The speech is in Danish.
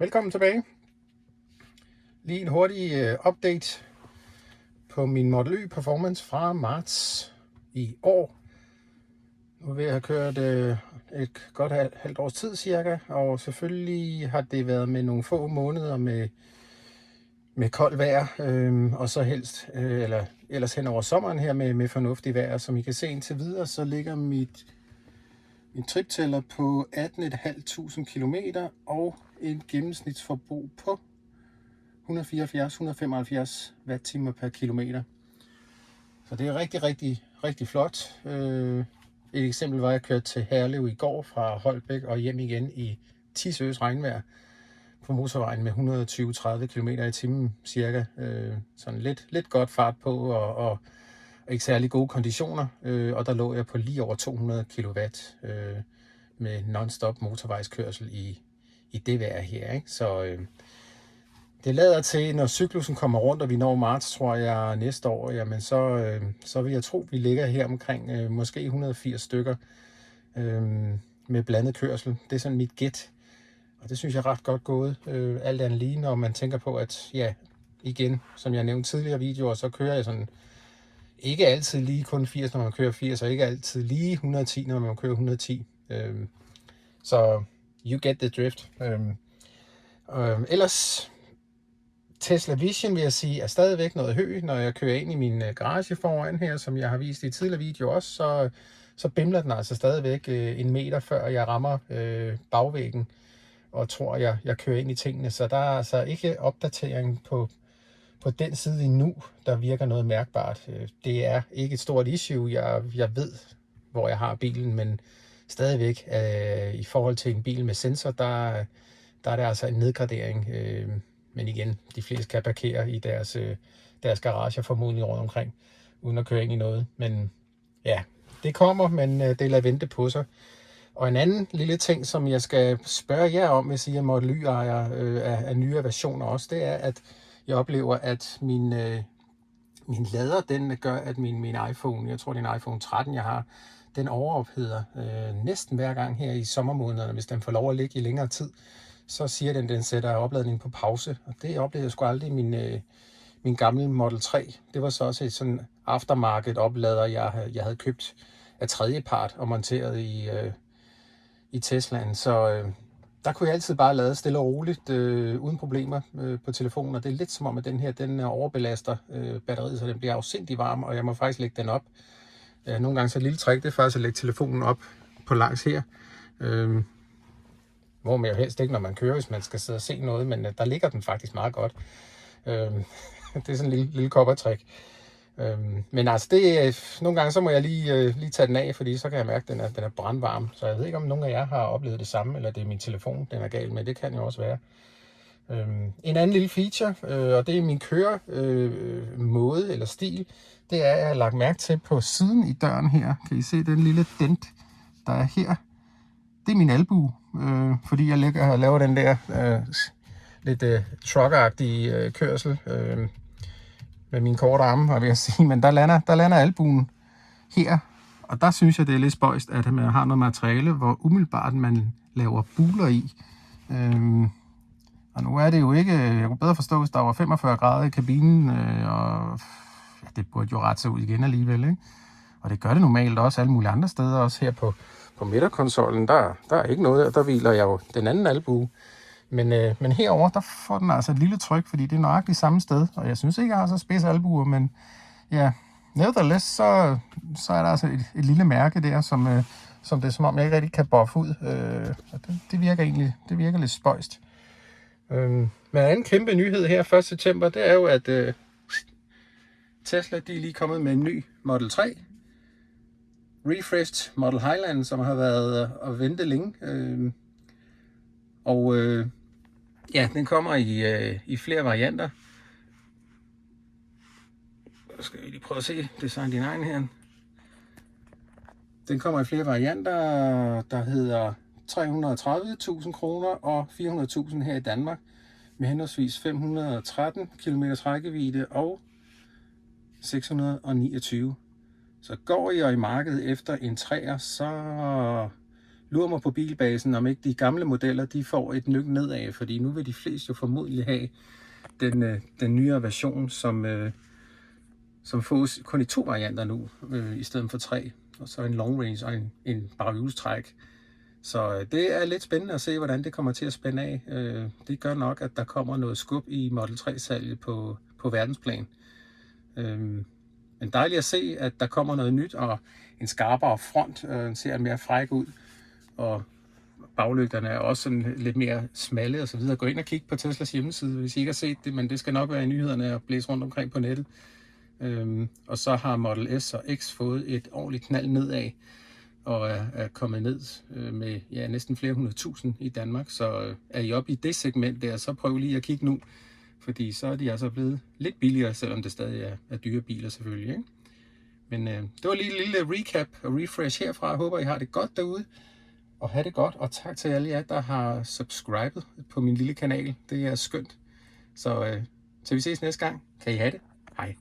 Velkommen tilbage. Lige en hurtig update på min Model Y Performance fra marts i år. Nu vil jeg have kørt et godt halvt års tid cirka, og selvfølgelig har det været med nogle få måneder med koldt vejr, og så helst, eller ellers hen over sommeren her med fornuftig vejr. Som I kan se indtil videre, så ligger min triptæller på 18.500 km og en gennemsnitsforbrug på 174-175 watt-timer per kilometer. Så det er rigtig flot. Et eksempel var, at jeg kørte til Herlev i går fra Holbæk og hjem igen i 10 søs regnvejr på motorvejen med 120-30 km i timen cirka. Sådan lidt godt fart på og ikke særlig gode konditioner. Og der lå jeg på lige over 200 kW med non-stop motorvejskørsel i det vejr her, ikke? Så det lader til, når cyklusen kommer rundt, og vi når marts, tror jeg, næste år, jamen så vil jeg tro, vi ligger her omkring måske 180 stykker med blandet kørsel. Det er sådan mit gæt, og det synes jeg er ret godt gået. Alt andet lige, når man tænker på, at ja, igen, som jeg nævnte tidligere videoer, så kører jeg sådan ikke altid lige kun 80, når man kører 80, og ikke altid lige 110, når man kører 110. Så you get the drift. Ellers Tesla Vision, vil jeg sige, er stadigvæk noget høj. Når jeg kører ind i min garage foran her, som jeg har vist i tidligere video også, så bimler den altså stadigvæk en meter, før jeg rammer bagvæggen, og tror, jeg kører ind i tingene. Så der er altså ikke opdatering på den side endnu, der virker noget mærkbart. Det er ikke et stort issue. Jeg ved, hvor jeg har bilen, men stadigvæk i forhold til en bil med sensor, der er det altså en nedgradering. Men igen, de fleste kan parkere i deres garager formodentlig rundt omkring, uden at køre ind i noget. Men ja, det kommer, men det lader vente på sig. Og en anden lille ting, som jeg skal spørge jer om, hvis I er Model Y-ejer af nyere versioner også, det er, at jeg oplever, at min lader, den gør, at min iPhone, jeg tror det er en iPhone 13, jeg har, den overopheder næsten hver gang her i sommermånederne, hvis den får lov at ligge i længere tid. Så siger den sætter opladningen på pause, og det oplevede jeg sgu aldrig min gamle Model 3. Det var så også et sådan aftermarket oplader, jeg havde købt af tredjepart og monteret i Teslaen. Så der kunne jeg altid bare lade stille og roligt, uden problemer på telefonen, og det er lidt som om, at den her, den overbelaster batteriet, så den bliver afsindig varm, og jeg må faktisk lægge den op. Nogle gange så et lille trick, det er faktisk at lægge telefonen op på langs her. Hvor man jo helst ikke, når man kører, hvis man skal sidde og se noget, men der ligger den faktisk meget godt. Det er sådan en lille koppertrik. Men altså, nogle gange så må jeg lige tage den af, fordi så kan jeg mærke, at den er brandvarm. Så jeg ved ikke, om nogen af jer har oplevet det samme, eller det er min telefon, den er gal med. Det kan jo også være. En anden lille feature, og det er min køremåde eller stil, det er, at jeg har lagt mærke til på siden i døren her. Kan I se den lille dent, der er her? Det er min albue, fordi jeg laver den der lidt trucker-agtige kørsel med mine korte arme, vil jeg sige. Men der lander albuen her, og der synes jeg, det er lidt spøjst, at man har noget materiale, hvor umiddelbart man laver buler i. Og nu er det jo ikke, jeg kunne bedre forstå, hvis der var 45 grader i kabinen, og ja, det burde jo rette sig ud igen alligevel, ikke? Og det gør det normalt også alle mulige andre steder, også her på midterkonsollen, der er ikke noget, der hviler jeg jo den anden albue. Men herover der får den altså et lille tryk, fordi det er nøjagtigt samme sted, og jeg synes ikke, jeg har så spids albuer, men ja, nevertheless, så er der altså et lille mærke der, som det er som om, jeg ikke rigtig kan buffe ud, og det virker lidt spøjst. Men en anden kæmpe nyhed her 1. september, det er jo, at Tesla, de er lige kommet med en ny Model 3, refreshed Model Highland, som har været at vente længe. Ja, den kommer i flere varianter. Så skal vi lige prøve at se design din egen her. Den kommer i flere varianter, der hedder 330.000 kroner og 400.000 her i Danmark, med henholdsvis 513 km rækkevidde og 629. Så går I i markedet efter en 3'er, så lurer mig på bilbasen, om ikke de gamle modeller, de får et nyk nedad, fordi nu vil de fleste jo formodentlig have den nyere version, som fås kun i 2 varianter nu, i stedet for 3, og så en long range og en baghjulstræk. Så det er lidt spændende at se, hvordan det kommer til at spænde af. Det gør nok, at der kommer noget skub i Model 3-salget på verdensplan. Men dejligt at se, at der kommer noget nyt, og en skarpere front, ser mere fræk ud, og baglygterne er også sådan lidt mere smalle og så videre. Gå ind og kig på Teslas hjemmeside, hvis I ikke har set det, men det skal nok være i nyhederne og blæse rundt omkring på nettet. Og så har Model S og X fået et ordentligt knald nedad, og er kommet ned med næsten flere 100.000 i Danmark. Så er I oppe i det segment der, så prøv lige at kigge nu, fordi så er de altså blevet lidt billigere, selvom det stadig er dyre biler selvfølgelig, ikke? Men det var lige et lille recap og refresh herfra. Jeg håber, I har det godt derude, og have det godt. Og tak til alle jer, der har subscribet på min lille kanal. Det er skønt. Så til vi ses næste gang, kan I have det. Hej.